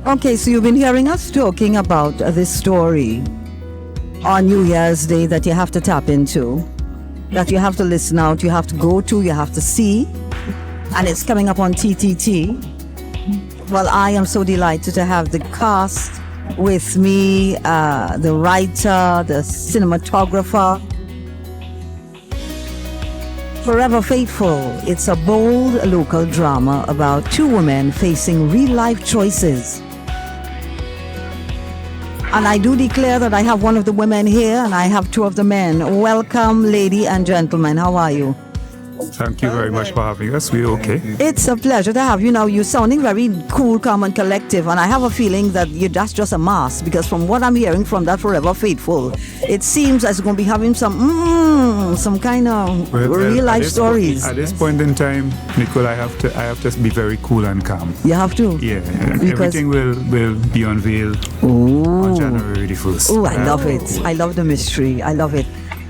Okay, so you've been hearing us talking about this story on New Year's Day that you have to tap into, that you have to listen out, you have to go to, you have to see, and it's coming up on TTT. Well, I am so delighted to have the cast with me, the writer, the cinematographer. Forever Faithful. It's a bold local drama about two women facing real-life choices. And I do declare that I have one of the women here and I have two of the men. Welcome, lady and gentlemen. How are you? Thank you very much for having us. We're okay. It's a pleasure to have you. Now, you're sounding very cool, calm, and collective, and I have a feeling that that's just a mask, because from what I'm hearing from that Forever Faithful, it seems as going to be having some kind of real life stories. At this point in time, Nicole, I have to be very cool and calm. You have to? Yeah, and everything will be unveiled on January the 1st. Oh, I love it. I love the mystery. I love it.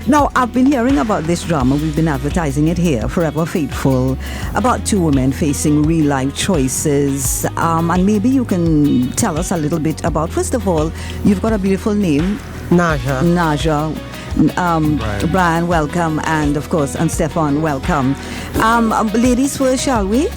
Now, I've been hearing about this drama. We've been advertising it here, Forever Faithful, about two women facing real-life choices. And maybe you can tell us a little bit about, first of all, you've got a beautiful name. Najja. Brian, welcome. And, of course, and Stephan, welcome. Ladies first, shall we?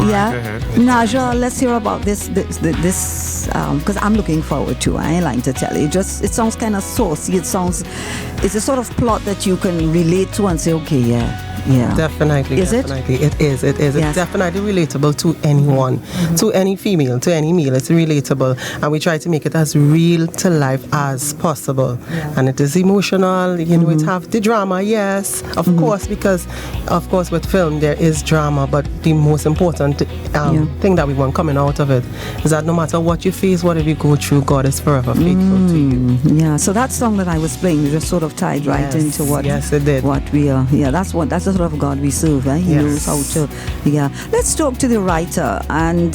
Yeah. Najja, let's hear about this because I'm looking forward to. I ain't lying to tell you. It sounds kind of saucy. It's a sort of plot that you can relate to and say, okay, yeah. Definitely. Is it? It is. Yes. It's definitely relatable to anyone, to any female, to any male. It's relatable, and we try to make it as real to life as possible. Yeah. And it is emotional. You know, it have the drama, yes, of course, because of course with film there is drama, but the most important thing that we want coming out of it is that no matter what you face, whatever you go through, God is forever faithful to you. Yeah. So that song that I was playing just sort of tied right into what. Yes, it did. What we are. Yeah, that's the sort of God we serve. He knows how to. Yeah. Let's talk to the writer and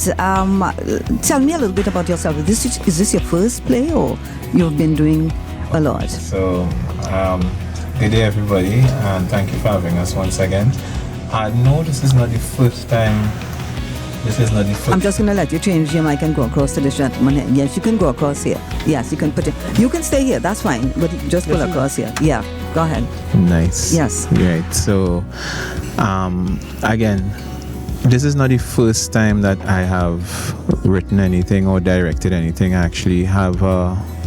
tell me a little bit about yourself. Is this your first play, or you've been doing a lot? So, good day everybody, and thank you for having us once again. No, this is not the first time. I'm just going to let you change your mic and go across to this gentleman here. Yes, you can go across here. Yes, you can put it. You can stay here. That's fine. But just pull across here. Yeah. Go ahead. Nice. Yes. Right. So, again, this is not the first time that I have written anything or directed anything. I actually have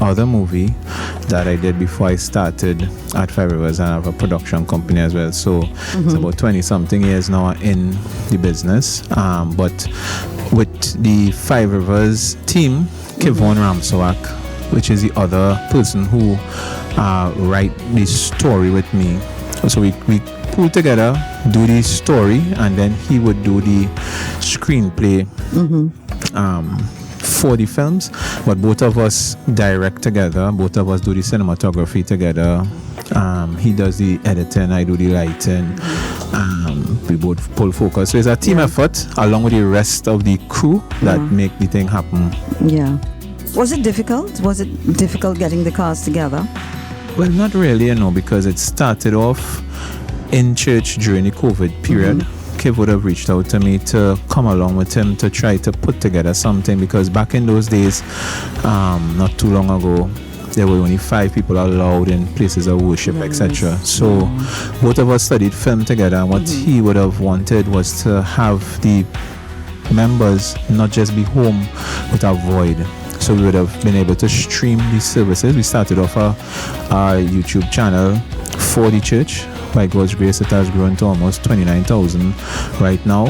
other movie that I did before I started at Five Rivers, and I have a production company as well. So it's about 20-something years now in the business. But with the Five Rivers team, Kevon Ramsawak, which is the other person who write the story with me. So we pull together, do the story, and then he would do the screenplay for the films. But both of us direct together, both of us do the cinematography together. He does the editing, I do the lighting. We both pull focus. So it's a team effort along with the rest of the crew that make the thing happen. Yeah. Was it difficult? Was it difficult getting the cast together? Well, not really, because it started off in church during the COVID period. Kev would have reached out to me to come along with him to try to put together something, because back in those days, not too long ago, there were only 5 people allowed in places of worship, etc. So both of us studied film together, and what he would have wanted was to have the members not just be home with a void. So we would have been able to stream these services. We started off our YouTube channel for the church. By God's grace, it has grown to almost 29,000 right now.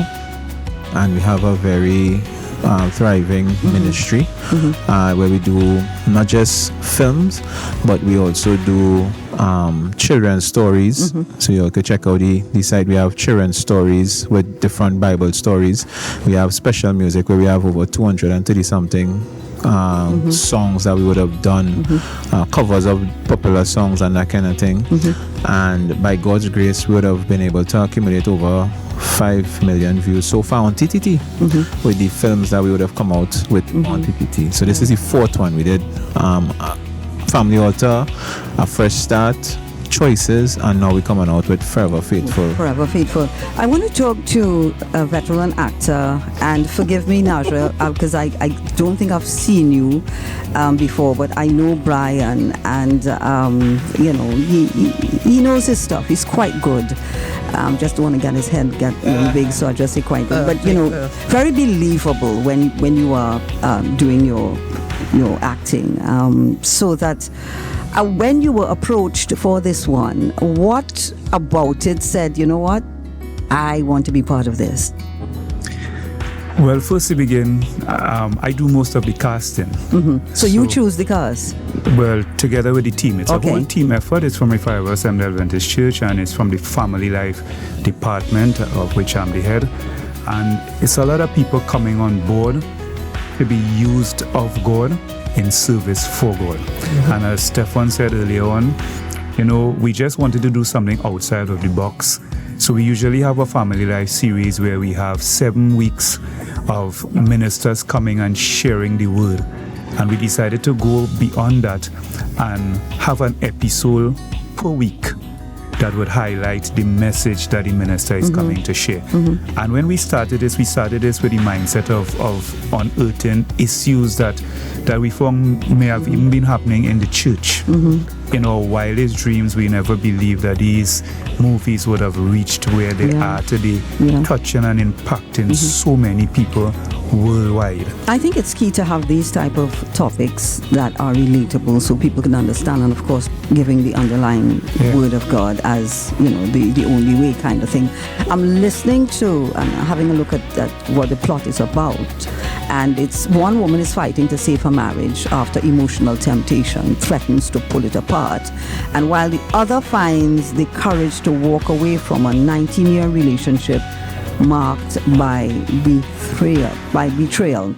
And we have a very thriving ministry where we do not just films, but we also do children's stories. So you can check out the site. We have children's stories with different Bible stories. We have special music where we have over 230 something songs that we would have done, covers of popular songs and that kind of thing. And by God's grace, we would have been able to accumulate over 5 million views so far on TTT with the films that we would have come out with on TTT. So this is the 4th one we did. Family Altar, A Fresh Start, choices, and now we're coming out with Forever Faithful. Forever Faithful. I want to talk to a veteran actor, and forgive me, Najja, because I don't think I've seen you before, but I know Brian, and he knows his stuff. He's quite good. Just don't want to get his head big, so I just say quite good. But very believable when you are doing your acting. So that when you were approached for this one, what about it said, you know what, I want to be part of this? Well, first to begin, I do most of the casting. Mm-hmm. So you choose the cast? Well, together with the team. It's a whole team effort. It's from the Forever Assembly Adventist Church, and it's from the Family Life Department, of which I'm the head. And it's a lot of people coming on board to be used of God in service for God. Mm-hmm. And as Stephan said earlier on, we just wanted to do something outside of the box. So we usually have a Family Life series where we have 7 weeks of ministers coming and sharing the word. And we decided to go beyond that and have an episode per week that would highlight the message that the minister is coming to share. Mm-hmm. And when we started this with the mindset of unearthing issues that we found may have even been happening in the church. Mm-hmm. In our wildest dreams, we never believed that these movies would have reached where they are today, touching and impacting so many people worldwide. I think it's key to have these type of topics that are relatable so people can understand, and of course giving the underlying word of God as the only way kind of thing. I'm listening to and having a look at what the plot is about, and it's one woman is fighting to save her marriage after emotional temptation threatens to pull it apart, and while the other finds the courage to walk away from a 19-year relationship marked by betrayal.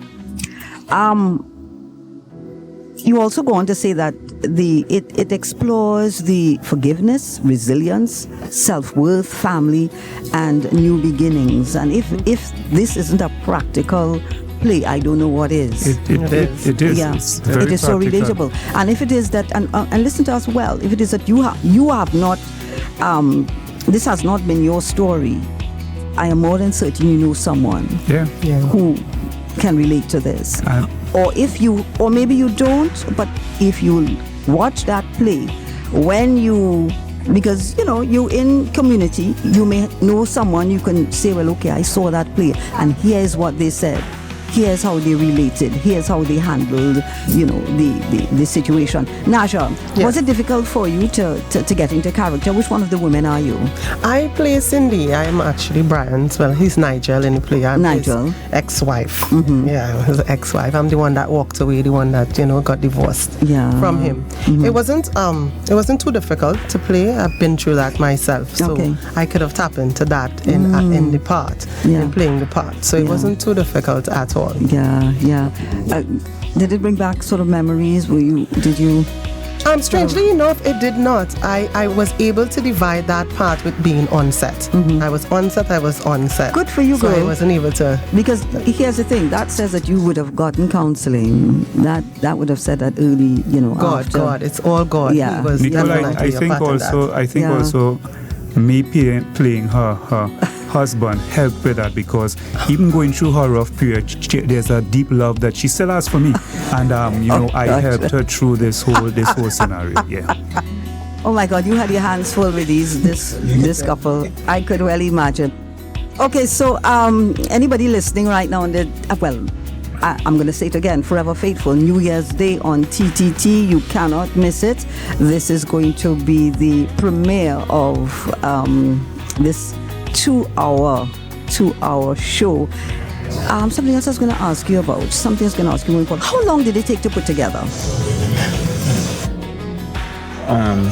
You also go on to say that it explores the forgiveness, resilience, self-worth, family, and new beginnings. And if this isn't a practical play, I don't know what is. It is. Yeah, it's very it is so practical. relatable. And if it is that, and listen to us well, if it is that you have not, this has not been your story, I am more than certain you know someone who can relate to this. Or maybe you don't, but if you watch that play, because you're in community, you may know someone, you can say, well, okay, I saw that play, and here's what they said. Here's how they related. Here's how they handled, the situation. Najja, was it difficult for you to get into character? Which one of the women are you? I play Cindy. I am actually Brian's. Well, he's Nigel in the play. I'm Nigel. his ex-wife. Mm-hmm. Yeah, his ex-wife. I'm the one that walked away, the one that got divorced from him. Mm-hmm. It wasn't too difficult to play. I've been through that myself, so I could have tapped into that in the part, in playing the part. So it wasn't too difficult at all. Yeah. Did it bring back sort of memories? Did you? Strangely enough, it did not. I was able to divide that part with being on set. Mm-hmm. I was on set. Good for you, girl. So I wasn't able to. Because here's the thing, that says that you would have gotten counseling. That would have said that early, God, it's all God. Yeah. He was Nicole, I think also me playing her husband helped with that, because even going through her rough period, there's a deep love that she still has for me, and I helped her through this whole scenario. Yeah. Oh my God, you had your hands full with this couple. I could well imagine. Okay, so anybody listening right now, I'm going to say it again, Forever Faithful, New Year's Day on TTT. You cannot miss it. This is going to be the premiere of this 2-hour show. Something else I was going to ask you about. How long did it take to put together?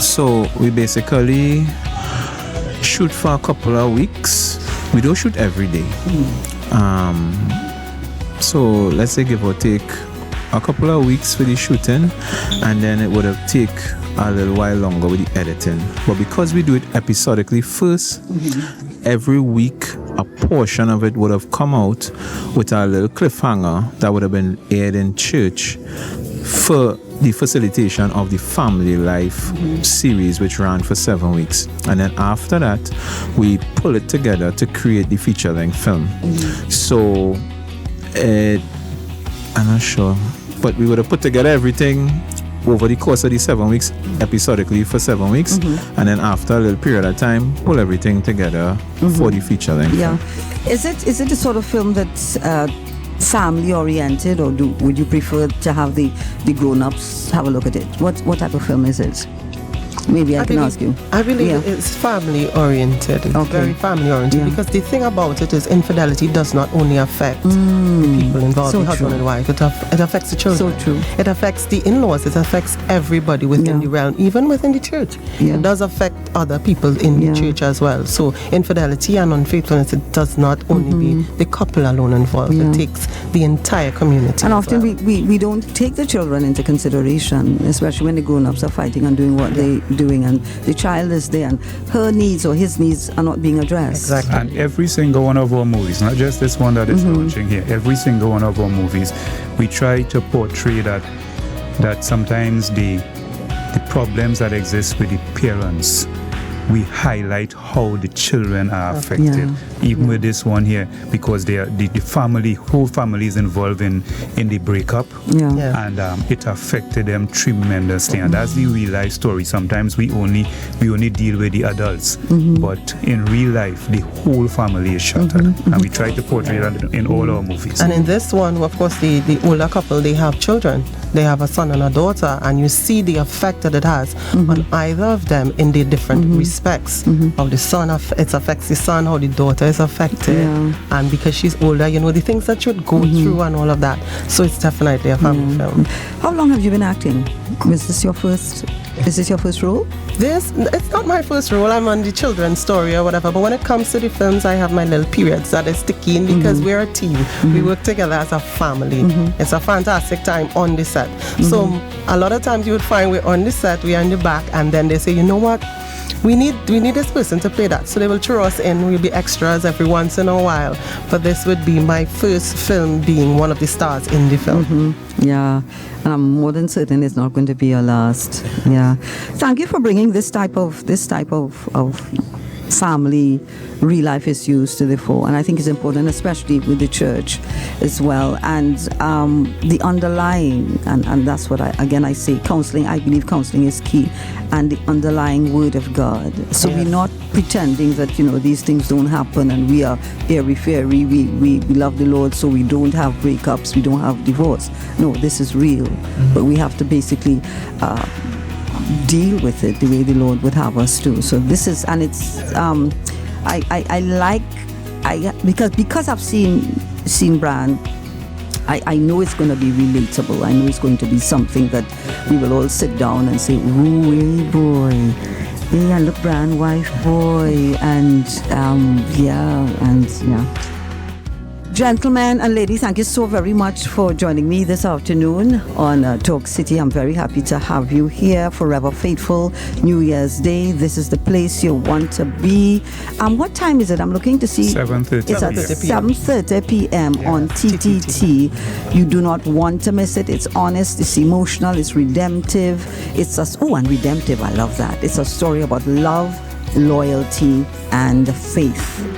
So we basically shoot for a couple of weeks. We don't shoot every day. So let's say give or take a couple of weeks for the shooting, and then it would have taken a little while longer with the editing. But because we do it episodically first, every week a portion of it would have come out with a little cliffhanger that would have been aired in church. for the facilitation of the family life series, which ran for 7 weeks. And then after that, we pull it together to create the feature-length film. So, I'm not sure, but we would have put together everything over the course of the 7 weeks, episodically for 7 weeks, and then after a little period of time, pull everything together for the feature-length film. Is it a sort of film that's family oriented, or would you prefer to have the grown-ups have a look at it? What type of film is it? Maybe I can ask you. I believe it's family oriented. It's very family oriented because the thing about it is infidelity does not only affect the people involved, the husband and wife. It affects the children. So true. It affects the in-laws. It affects everybody within the realm, even within the church. It does affect other people in the church as well. So infidelity and unfaithfulness, it does not only be the couple alone involved. It takes the entire community. And often we don't take the children into consideration, especially when the grown-ups are fighting and doing what they doing, and the child is there and her needs or his needs are not being addressed. Exactly. And every single one of our movies, not just this one that is launching here, every single one of our movies, we try to portray that sometimes the problems that exist with the parents, we highlight how the children are affected. Even with this one here, because they are the whole family is involved in the breakup, and it affected them tremendously. And that's the real life story. Sometimes we only deal with the adults, but in real life, the whole family is shattered, and we try to portray that in all our movies. And in this one, of course, the older couple, they have children. They have a son and a daughter, and you see the effect that it has on either of them in the different respects. How the son, it affects the son, how the daughter is affected, and because she's older, the things that you'd go through and all of that. So it's definitely a family film. How long have you been acting? Is this your first role? It's not my first role. I'm on the children's story or whatever, but when it comes to the films, I have my little periods that is sticky in because we're a team. We work together as a family. It's a fantastic time on the set. So a lot of times you would find we're on the set, we're in the back, and then they say, you know what? We need this person to play that. So they will throw us in. We'll be extras every once in a while. But this would be my first film being one of the stars in the film. Yeah, and I'm more than certain it's not going to be your last. Yeah. Thank you for bringing this type of family real life issues to the fore, and I think it's important, especially with the church as well, and the underlying, and that's what I say, counseling. I believe counseling is key, and the underlying word of God. So we're not pretending that these things don't happen and we are airy-fairy, we love the Lord, so we don't have breakups, we don't have divorce. No, this is real, but we have to basically deal with it the way the Lord would have us to. So this is, and it's because I've seen Brian, I know it's going to be relatable. I know it's going to be something that we will all sit down and say, ooh, boy, yeah, look, Brian, wife, boy, and Gentlemen and ladies, thank you so very much for joining me this afternoon on Talk City. I'm very happy to have you here. Forever Faithful, New Year's Day. This is the place you want to be. What time is it? I'm looking to see. 7:30. It's at 7:30 p.m. on TTT. You do not want to miss it. It's honest, it's emotional, it's redemptive. And redemptive, I love that. It's a story about love, loyalty, and faith.